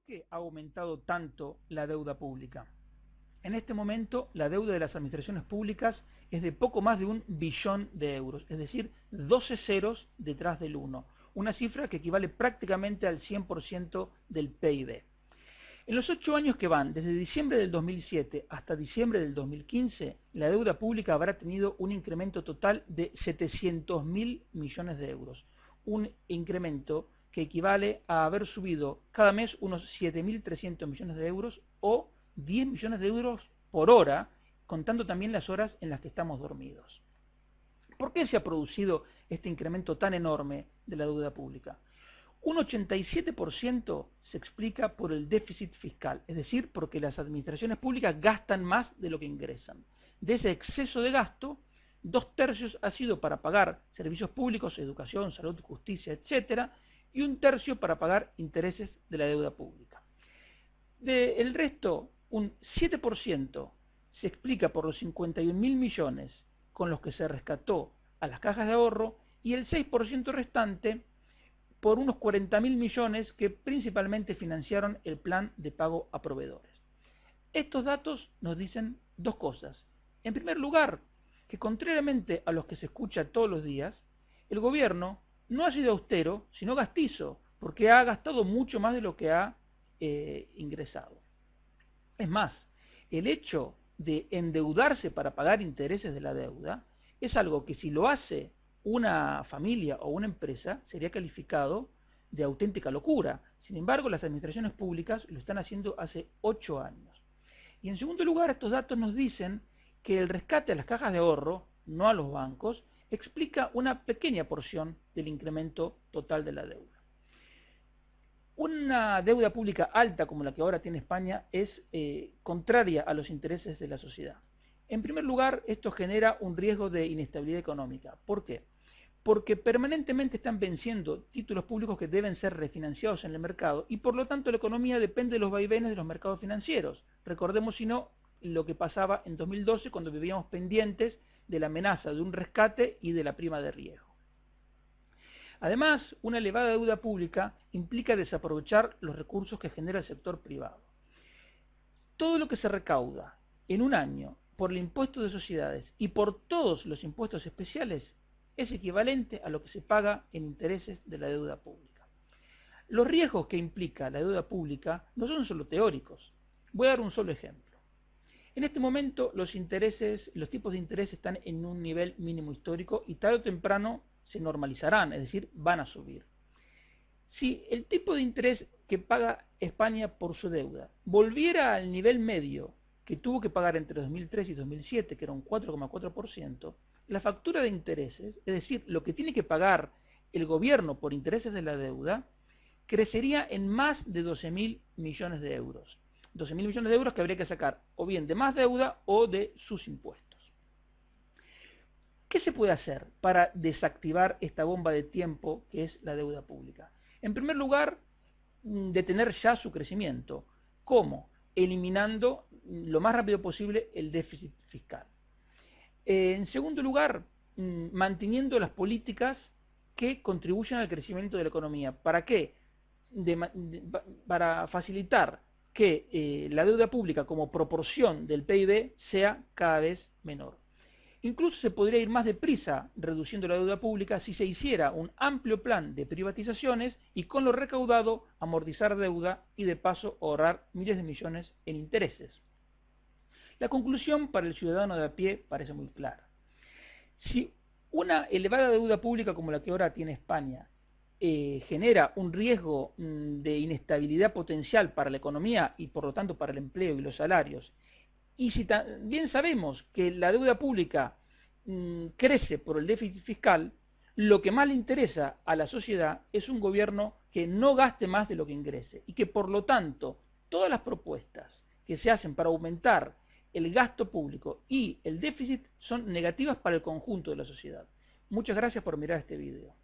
qué ha aumentado tanto la deuda pública? En este momento, la deuda de las administraciones públicas es de poco más de 1 billón de euros, es decir, 12 ceros detrás del 1, una cifra que equivale prácticamente al 100% del PIB. En los 8 años que van, desde diciembre del 2007 hasta diciembre del 2015, la deuda pública habrá tenido un incremento total de 700.000 millones de euros, un incremento que equivale a haber subido cada mes unos 7.300 millones de euros o 10 millones de euros por hora, contando también las horas en las que estamos dormidos. ¿Por qué se ha producido este incremento tan enorme de la deuda pública? Un 87% se explica por el déficit fiscal, es decir, porque las administraciones públicas gastan más de lo que ingresan. De ese exceso de gasto, 2/3 ha sido para pagar servicios públicos, educación, salud, justicia, etc., y 1/3 para pagar intereses de la deuda pública. Del resto, un 7% se explica por los 51.000 millones con los que se rescató a las cajas de ahorro y el 6% restante por unos 40.000 millones que principalmente financiaron el plan de pago a proveedores. Estos datos nos dicen dos cosas. En primer lugar, que contrariamente a los que se escucha todos los días, el gobierno no ha sido austero, sino gastizo, porque ha gastado mucho más de lo que ha ingresado. Es más, el hecho de endeudarse para pagar intereses de la deuda es algo que si lo hace una familia o una empresa sería calificado de auténtica locura. Sin embargo, las administraciones públicas lo están haciendo hace 8 años. Y en segundo lugar, estos datos nos dicen que el rescate a las cajas de ahorro, no a los bancos, explica una pequeña porción del incremento total de la deuda. Una deuda pública alta como la que ahora tiene España es contraria a los intereses de la sociedad. En primer lugar, esto genera un riesgo de inestabilidad económica. ¿Por qué? Porque permanentemente están venciendo títulos públicos que deben ser refinanciados en el mercado y por lo tanto la economía depende de los vaivenes de los mercados financieros. Recordemos si no lo que pasaba en 2012 cuando vivíamos pendientes de la amenaza de un rescate y de la prima de riesgo. Además, una elevada deuda pública implica desaprovechar los recursos que genera el sector privado. Todo lo que se recauda en un año por el impuesto de sociedades y por todos los impuestos especiales es equivalente a lo que se paga en intereses de la deuda pública. Los riesgos que implica la deuda pública no son solo teóricos. Voy a dar un solo ejemplo. En este momento los tipos de interés están en un nivel mínimo histórico y tarde o temprano se normalizarán, es decir, van a subir. Si el tipo de interés que paga España por su deuda volviera al nivel medio que tuvo que pagar entre 2003 y 2007, que era un 4,4%, la factura de intereses, es decir, lo que tiene que pagar el gobierno por intereses de la deuda, crecería en más de 12.000 millones de euros. 12.000 millones de euros que habría que sacar o bien de más deuda o de sus impuestos. ¿Qué se puede hacer para desactivar esta bomba de tiempo que es la deuda pública? En primer lugar, detener ya su crecimiento. ¿Cómo? Eliminando lo más rápido posible el déficit fiscal. En segundo lugar, manteniendo las políticas que contribuyan al crecimiento de la economía. ¿Para qué? Para facilitar que la deuda pública como proporción del PIB sea cada vez menor. Incluso se podría ir más deprisa reduciendo la deuda pública si se hiciera un amplio plan de privatizaciones y con lo recaudado amortizar deuda y de paso ahorrar miles de millones en intereses. La conclusión para el ciudadano de a pie parece muy clara. Si una elevada deuda pública como la que ahora tiene España genera un riesgo de inestabilidad potencial para la economía y por lo tanto para el empleo y los salarios, y si también sabemos que la deuda pública crece por el déficit fiscal, lo que más le interesa a la sociedad es un gobierno que no gaste más de lo que ingrese y que por lo tanto todas las propuestas que se hacen para aumentar el gasto público y el déficit son negativas para el conjunto de la sociedad. Muchas gracias por mirar este video.